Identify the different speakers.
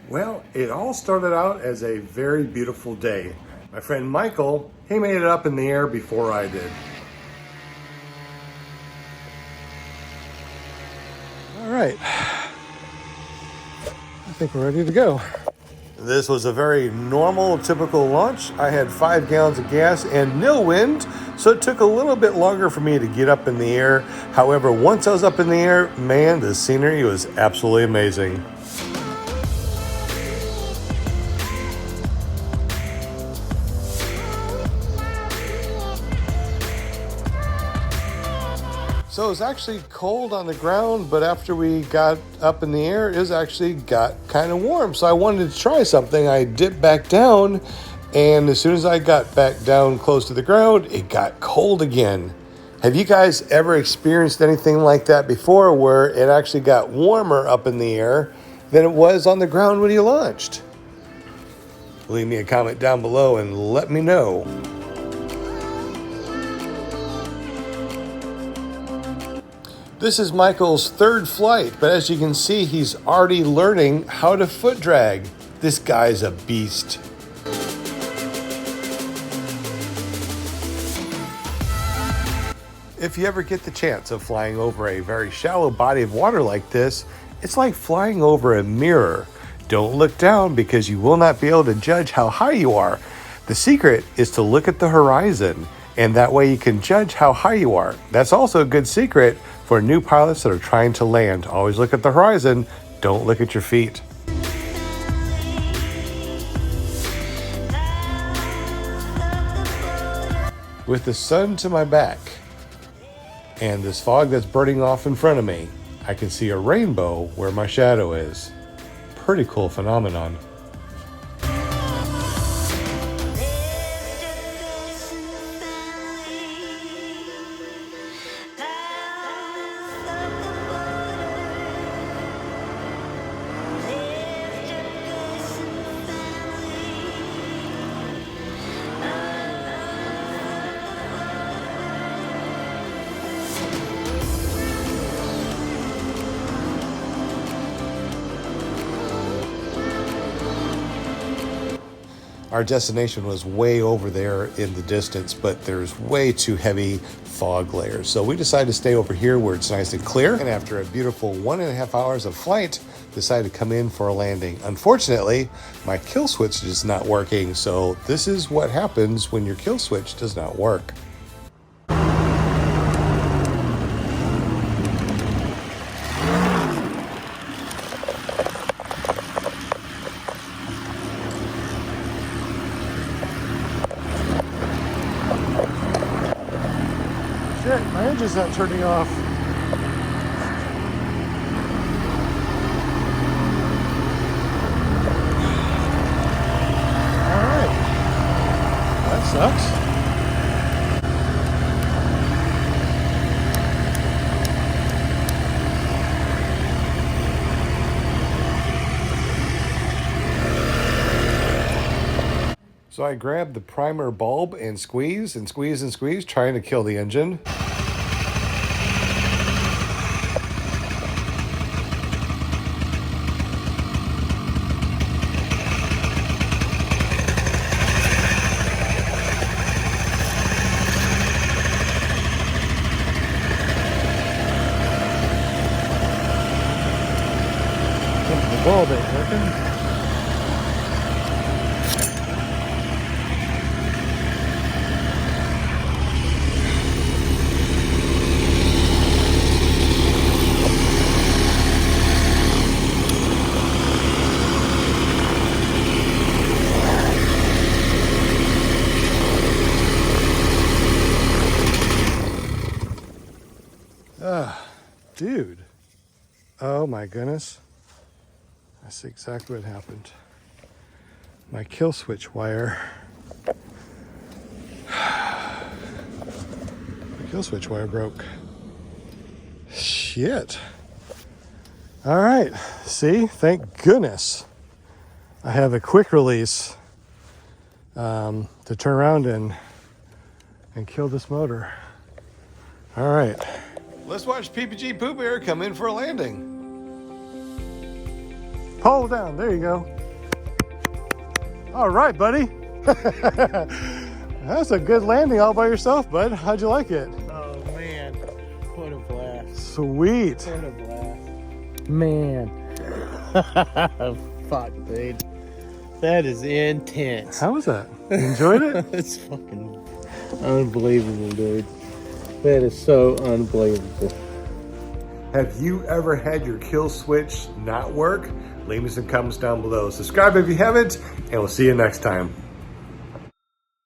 Speaker 1: Well, it all started out as a very beautiful day. My friend Michael, he made it up in the air before I did. All right, I think we're ready to go. This was a very normal, typical launch. I had 5 gallons of gas and no wind, so it took a little bit longer for me to get up in the air. However, once I was up in the air, man, the scenery was absolutely amazing. So it was actually cold on the ground, but after we got up in the air, it actually got kind of warm. So I wanted to try something. I dipped back down, and as soon as I got back down close to the ground, it got cold again. Have you guys ever experienced anything like that before, where it actually got warmer up in the air than it was on the ground when you launched? Leave me a comment down below and let me know. This is Michael's 3rd flight, but as you can see, he's already learning how to foot drag. This guy's a beast. If you ever get the chance of flying over a very shallow body of water like this, it's like flying over a mirror. Don't look down because you will not be able to judge how high you are. The secret is to look at the horizon, and that way you can judge how high you are. That's also a good secret for new pilots that are trying to land. Always look at the horizon, don't look at your feet. With the sun to my back and this fog that's burning off in front of me, I can see a rainbow where my shadow is. Pretty cool phenomenon. Our destination was way over there in the distance, but there's way too heavy fog layers. So we decided to stay over here where it's nice and clear. And after a beautiful 1.5 hours of flight, decided to come in for a landing. Unfortunately, my kill switch is not working. So this is what happens when your kill switch does not work. Shit, my engine's not turning off. Alright. That sucks. So I grabbed the primer bulb and squeeze and squeeze and squeeze, trying to kill the engine. The bulb ain't working. Dude, oh my goodness, that's exactly what happened. My kill switch wire, broke. Shit. All right, see, thank goodness I have a quick release to turn around and kill this motor. All right. Let's watch PPG Pooh Bear come in for a landing. Pull down, there you go. All right, buddy. That's a good landing all by yourself, bud. How'd you like it?
Speaker 2: Oh man, what a blast.
Speaker 1: Sweet.
Speaker 2: What a blast. Man. Fuck, dude. That is intense.
Speaker 1: How was that? You enjoyed it?
Speaker 2: It's fucking unbelievable, dude. That is so unbelievable.
Speaker 1: Have you ever had your kill switch not work? Leave me some comments down below. Subscribe if you haven't, and we'll see you next time.